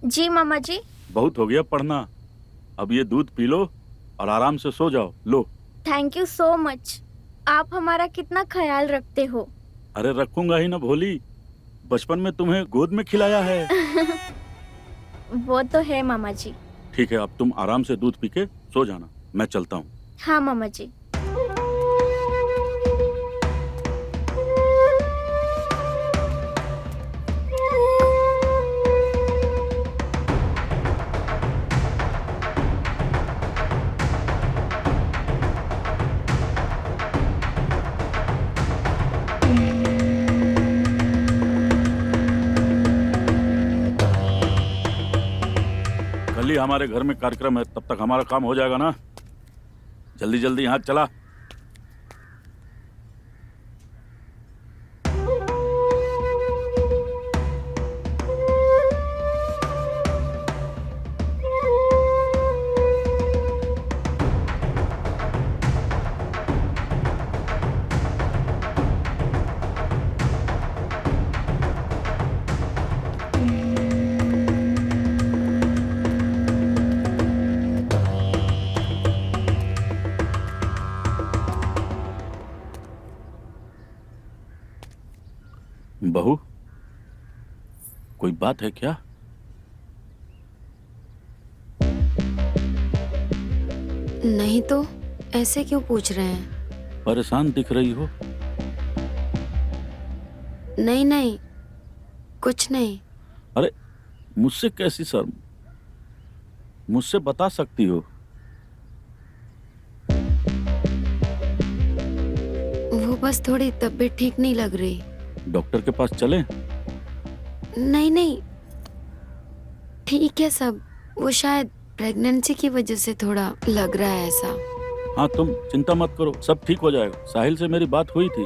जी मामा जी। बहुत हो गया पढ़ना, अब ये दूध पी लो और आराम से सो जाओ। लो। Thank you so much. आप हमारा कितना ख्याल रखते हो। अरे रखूंगा ही ना भोली, बचपन में तुम्हें गोद में खिलाया है। वो तो है मामा जी। ठीक है, अब तुम आराम से दूध पी के सो जाना, मैं चलता हूँ। हाँ मामा जी। कल ही हमारे घर में कार्यक्रम है, तब तक हमारा काम हो जाएगा ना? जल्दी जल्दी यहाँ चला। बहू, कोई बात है क्या? नहीं तो ऐसे क्यों पूछ रहे हैं? परेशान दिख रही हो। नहीं नहीं, कुछ नहीं। अरे मुझसे कैसी शर्म, मुझसे बता सकती हो। वो बस थोड़ी तबीयत ठीक नहीं लग रही। डॉक्टर के पास चलें? नहीं नहीं, ठीक है सब। वो शायद प्रेगनेंसी की वजह से थोड़ा लग रहा है ऐसा। हाँ तुम चिंता मत करो, सब ठीक हो जाएगा। साहिल से मेरी बात हुई थी,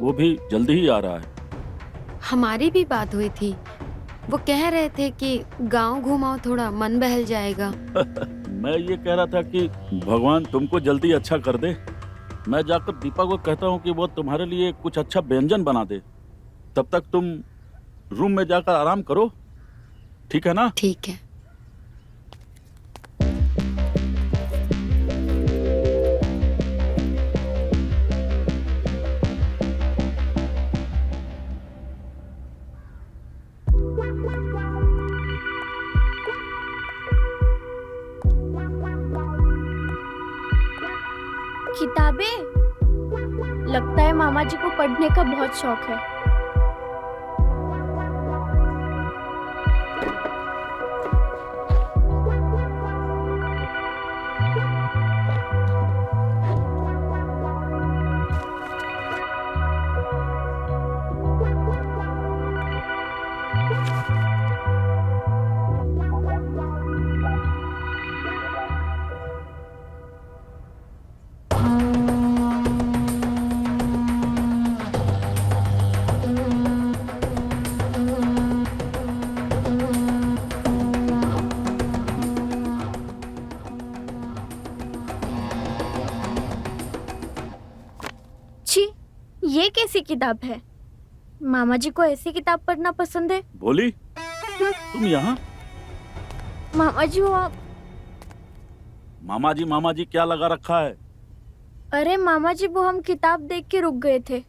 वो भी जल्दी ही आ रहा है। हमारी भी बात हुई थी, वो कह रहे थे कि गांव घुमाओ, थोड़ा मन बहल जाएगा। मैं ये कह रहा था कि भगवान तुमको जल्दी अच्छा कर दे। मैं जाकर दीपा को कहता हूँ कि वो तुम्हारे लिए कुछ अच्छा व्यंजन बना दे। तब तक तुम रूम में जाकर आराम करो, ठीक है ना? ठीक है। किताबें? लगता है मामा जी को पढ़ने का बहुत शौक है। छी, ये कैसी किताब है? मामा जी को ऐसी किताब पढ़ना पसंद है। बोली तुम यहाँ? मामा जी वो मामा जी क्या लगा रखा है? अरे मामा जी वो हम किताब देख के रुक गए थे।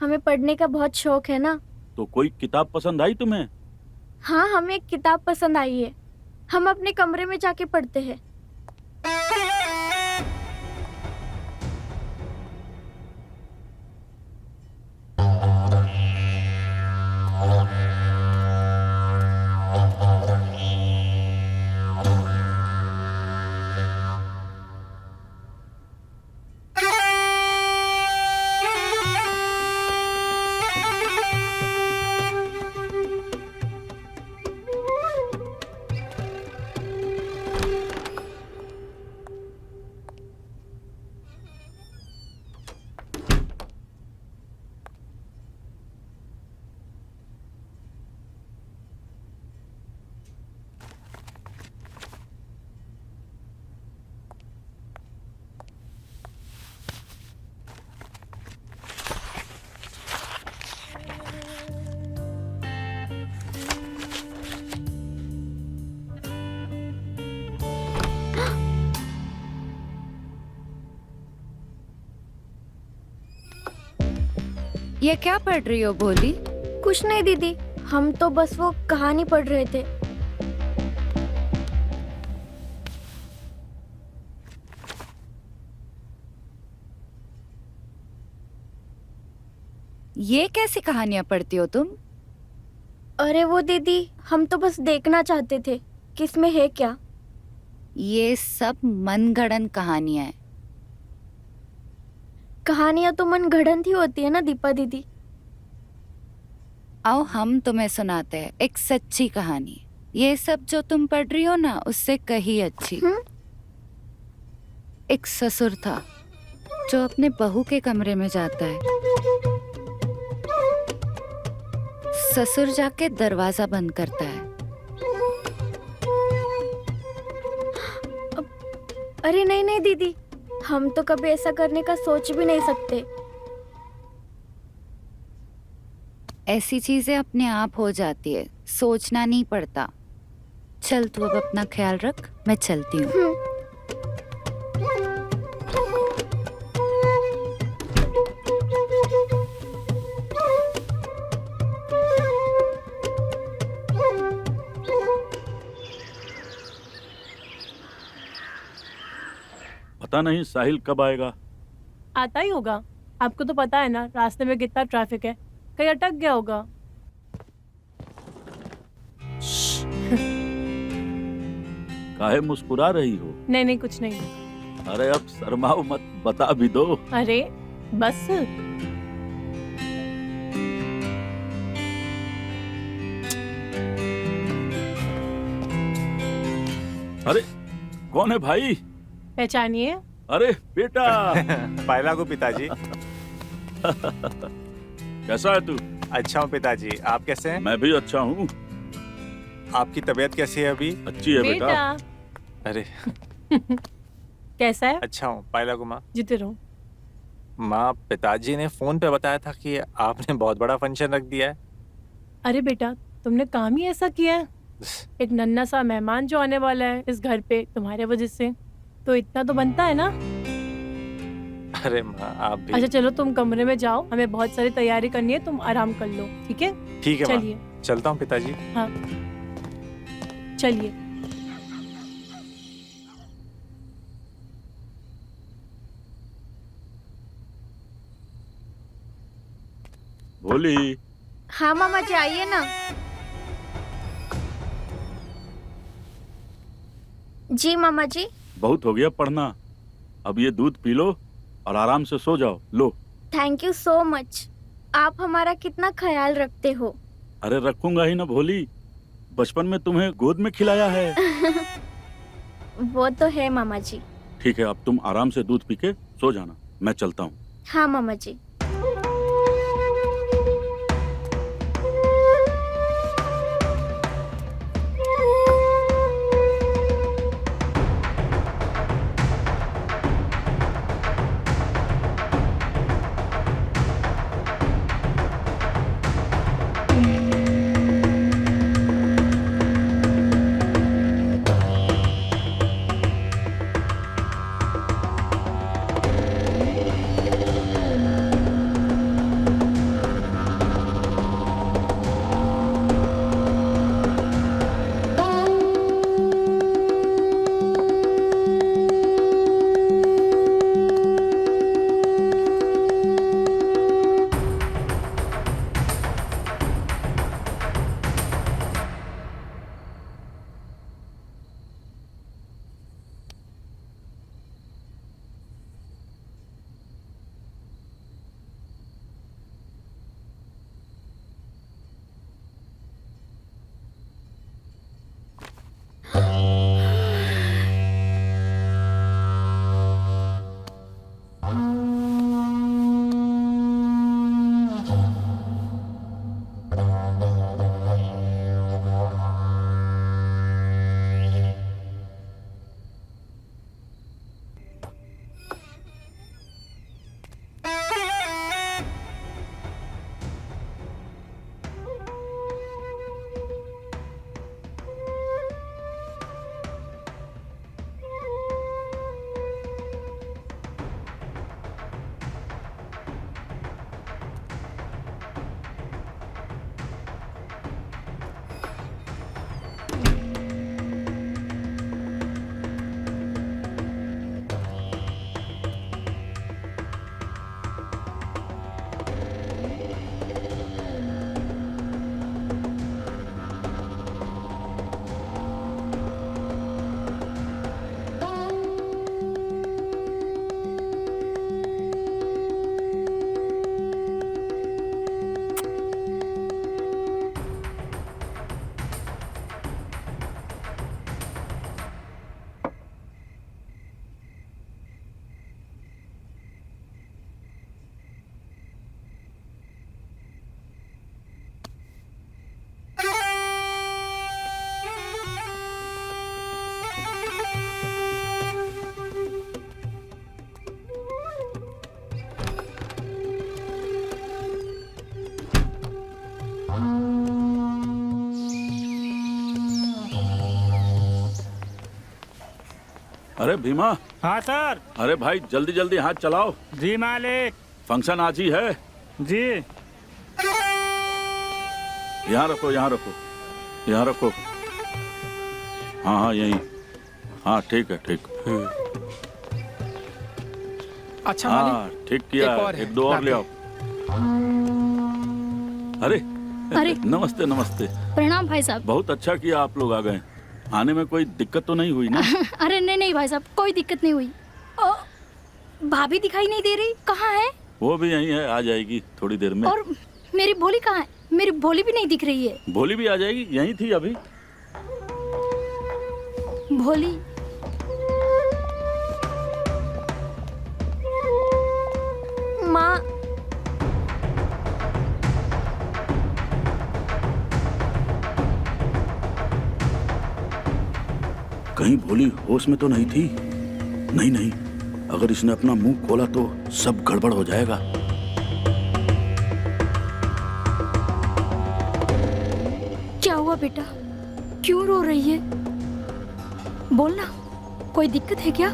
हमें पढ़ने का बहुत शौक है ना। तो कोई किताब पसंद आई तुम्हें? हाँ, हमें एक किताब पसंद आई है। हम अपने कमरे में जाके पढ़ते हैं। ये क्या पढ़ रही हो भोली? कुछ नहीं दीदी, हम तो बस वो कहानी पढ़ रहे थे। ये कैसी कहानियां पढ़ती हो तुम? अरे वो दीदी, हम तो बस देखना चाहते थे कि इसमें है क्या। ये सब मनगढ़ंत कहानियां हैं। कहानियां तो मन गढ़ंत ही होती है ना दीपा दीदी। आओ हम तुम्हें सुनाते हैं एक सच्ची कहानी। ये सब जो तुम पढ़ रही हो ना, उससे कहीं अच्छी। एक ससुर था जो अपने बहू के कमरे में जाता है। ससुर जाके दरवाजा बंद करता है। अरे नहीं नहीं दीदी, हम तो कभी ऐसा करने का सोच भी नहीं सकते। ऐसी चीजें अपने आप हो जाती है, सोचना नहीं पड़ता। चल तू अब अपना ख्याल रख, मैं चलती हूँ। पता नहीं साहिल कब आएगा। आता ही होगा। आपको तो पता है ना रास्ते में कितना ट्रैफिक है, कहीं अटक गया होगा। काहे मुस्कुरा रही हो? नहीं नहीं कुछ नहीं। अरे अब शर्माओ मत, बता भी दो। अरे बस। अरे कौन है भाई? पहचानिए। अरे बेटा। पायला को पिताजी। कैसा है तू? अच्छा हूँ पिताजी, आप कैसे हैं? मैं भी अच्छा हूँ। आपकी तबीयत कैसी है अभी? अच्छी है बेटा। बेटा अरे कैसा है? अच्छा हूँ पायला को माँ। जीते रहो। माँ, पिताजी ने फोन पे बताया था कि आपने बहुत बड़ा फंक्शन रख दिया है। अरे बेटा, तुमने काम ही ऐसा किया है। एक नन्हा सा मेहमान जो आने वाला है इस घर पे तुम्हारे वजह से, तो इतना तो बनता है ना। अरे माँ आप भी। अच्छा चलो तुम कमरे में जाओ, हमें बहुत सारी तैयारी करनी है, तुम आराम कर लो। ठीक है? ठीक है माँ, चलिए। चलता हूँ पिताजी। हाँ चलिए। भोली। हाँ मामा जी, आइए ना। जी मामा जी। बहुत हो गया पढ़ना, अब ये दूध पी लो और आराम से सो जाओ। लो। Thank you so much. आप हमारा कितना ख्याल रखते हो। अरे रखूंगा ही ना भोली, बचपन में तुम्हें गोद में खिलाया है। वो तो है मामा जी। ठीक है, अब तुम आराम से दूध पी के सो जाना, मैं चलता हूँ। हाँ मामा जी। अरे भीमा, हाँ सर। अरे भाई जल्दी जल्दी हाथ चलाओ, जी मालिक। फंक्शन आज ही है। जी। यहाँ रखो, यहाँ रखो, यहाँ रखो। हाँ हाँ यहीं। हाँ ठीक है, ठीक। अच्छा हाँ मालिक, ठीक किया, एक और है, एक दो और ले आओ। अरे अरे नमस्ते नमस्ते। प्रणाम भाई साहब। बहुत अच्छा किया आप लोग आ गए। आने में कोई दिक्कत तो नहीं हुई ना? अरे नहीं नहीं भाई साहब, कोई दिक्कत नहीं हुई। भाभी दिखाई नहीं दे रही, कहाँ है? वो भी यहीं है, आ जाएगी थोड़ी देर में। और मेरी भोली कहाँ है? मेरी भोली भी नहीं दिख रही है। भोली भी आ जाएगी, यहीं थी अभी। भोली माँ, कहीं भोली होश में तो नहीं थी? नहीं नहीं, अगर इसने अपना मुंह खोला तो सब गड़बड़ हो जाएगा। क्या हुआ बेटा? क्यों रो रही है? बोलना, कोई दिक्कत है क्या?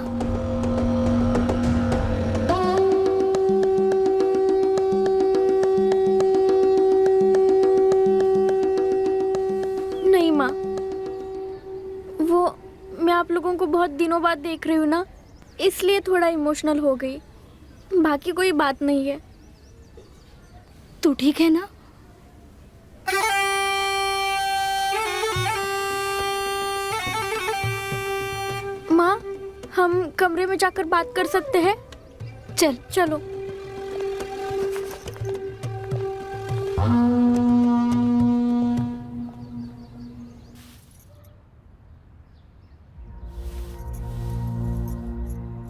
नहीं माँ, वो मैं आप लोगों को बहुत दिनों बाद देख रही हूँ ना, इसलिए थोड़ा इमोशनल हो गई। बाकी कोई बात नहीं है। तू ठीक है ना? माँ, हम कमरे में जाकर बात कर सकते हैं? चल चलो।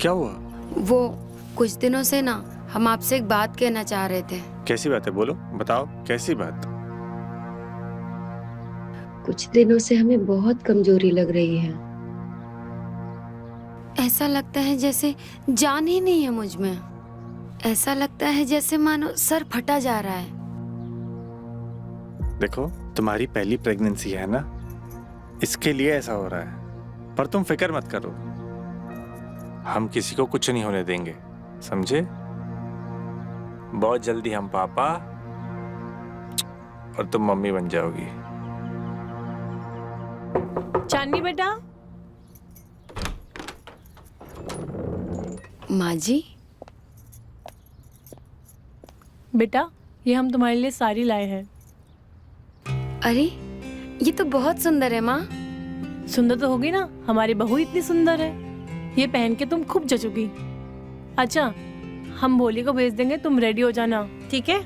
क्या हुआ? वो कुछ दिनों से ना हम आपसे एक बात कहना चाह रहे थे। कैसी बात है, बोलो, बताओ कैसी बात। कुछ दिनों से हमें बहुत कमजोरी लग रही है। ऐसा लगता है जैसे जान ही नहीं है मुझ में। ऐसा लगता है जैसे मानो सर फटा जा रहा है। देखो, तुम्हारी पहली प्रेगनेंसी है ना, इसके लिए ऐसा हो रहा है। पर तुम फिक्र मत करो, हम किसी को कुछ नहीं होने देंगे, समझे? बहुत जल्दी हम पापा और तुम मम्मी बन जाओगी। चांदनी बेटा। माँ जी। बेटा, ये हम तुम्हारे लिए साड़ी लाए हैं। अरे ये तो बहुत सुंदर है माँ। सुंदर तो होगी ना, हमारी बहू इतनी सुंदर है। ये पहन के तुम खूब जचोगी। अच्छा, हम भोली को भेज देंगे, तुम रेडी हो जाना, ठीक है?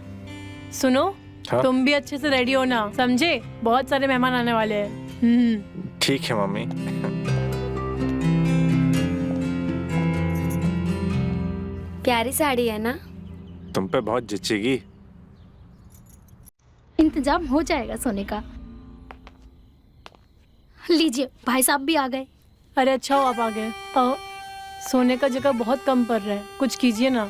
सुनो, हाँ? तुम भी अच्छे से रेडी होना, समझे? बहुत सारे मेहमान आने वाले हैं। ठीक है मम्मी। प्यारी साड़ी है ना? तुम पे बहुत जचेगी। इंतजाम हो जाएगा सोने का। लीजिए, भाई साहब भी आ गए। अरे अच्छा हो आप आ गए। सोने का जगह बहुत कम पड़ रहा है, कुछ कीजिए ना।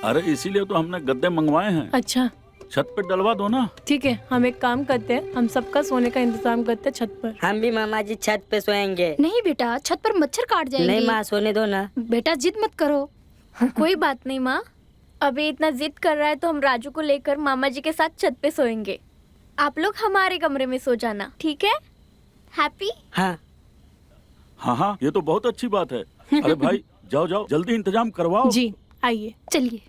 अरे इसीलिए तो हमने गद्दे मंगवाए हैं। अच्छा छत पे डलवा दो ना। ठीक है, हम एक काम करते हैं, हम सबका सोने का इंतजाम करते हैं छत पर। हम भी मामा जी छत पे सोएंगे। नहीं बेटा, छत पर मच्छर काट जाएंगे। नहीं माँ, सोने दो ना। बेटा जिद मत करो। कोई बात नहीं माँ, अभी इतना जिद कर रहा है तो हम राजू को लेकर मामा जी के साथ छत पे सोएंगे। आप लोग हमारे कमरे में सो जाना, ठीक है? हैप्पी? हाँ। हाँ हाँ, ये तो बहुत अच्छी बात है। अरे भाई जाओ जाओ, जल्दी इंतजाम करवाओ। जी आइए। चलिए।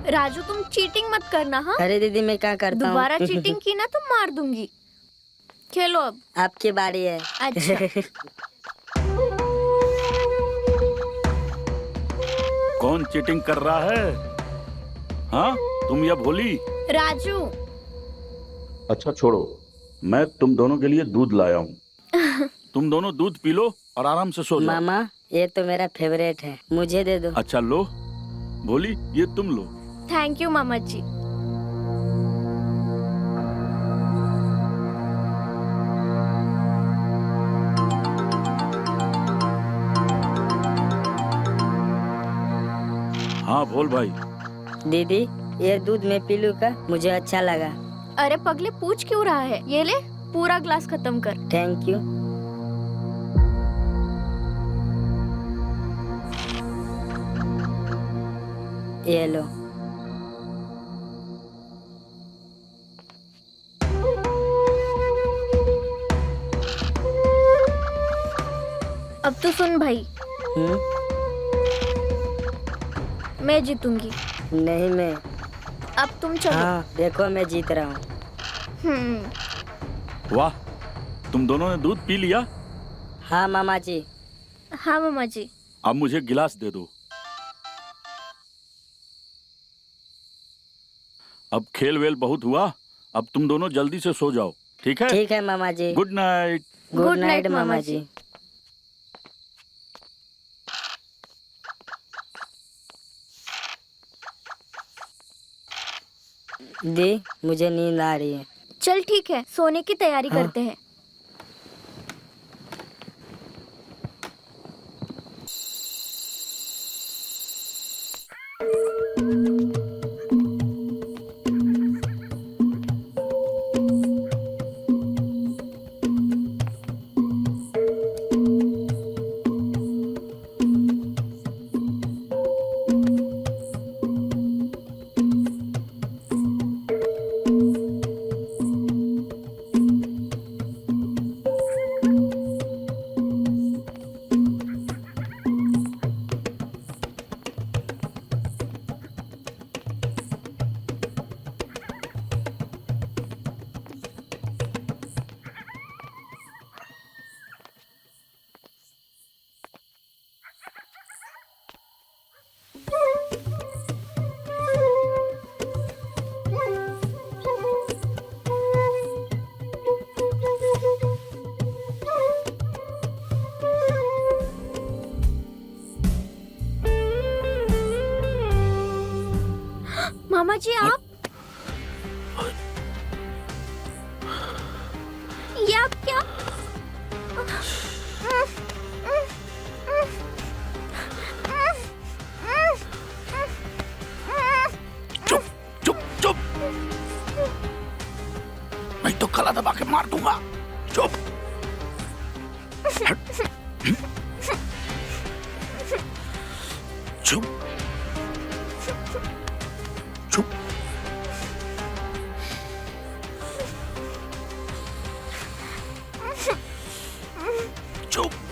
राजू तुम चीटिंग मत करना। हाँ, अरे दीदी मैं क्या करता हूँ? दोबारा चीटिंग की ना तो मार दूंगी। खेलो अब। आपकी बारी है। अच्छा। कौन चीटिंग कर रहा है? हाँ, तुम या भोली? राजू। अच्छा छोड़ो, मैं तुम दोनों के लिए दूध लाया हूँ। तुम दोनों दूध पी लो और आराम से सो जाओ। मामा ये तो मेरा फेवरेट है, मुझे दे दो। अच्छा लो, भोली ये तुम लो। थैंक यू मामा जी। बोल भाई। दीदी ये दूध में पी लूं का? मुझे अच्छा लगा। अरे पगले पूछ क्यों रहा है? ये ले पूरा ग्लास खत्म कर। Thank you. ये लो। अब तो सुन भाई, हम्म? मैं जीतूंगी। नहीं मैं। अब तुम चलो। हाँ देखो मैं जीत रहा हूँ। वाह, तुम दोनों ने दूध पी लिया। हाँ मामा जी। हाँ मामा जी। अब मुझे गिलास दे दो। अब खेल वेल बहुत हुआ, अब तुम दोनों जल्दी से सो जाओ, ठीक है? ठीक है मामा जी। Good night. गुड नाइट मामा जी। दी मुझे नींद आ रही है। चल ठीक है, सोने की तैयारी हाँ। करते हैं। मामा जी आप, ये आप क्या? चुप चुप चुप, मैं तो गला दबा के मार दूंगा। चुप। चुप चुप। चुप।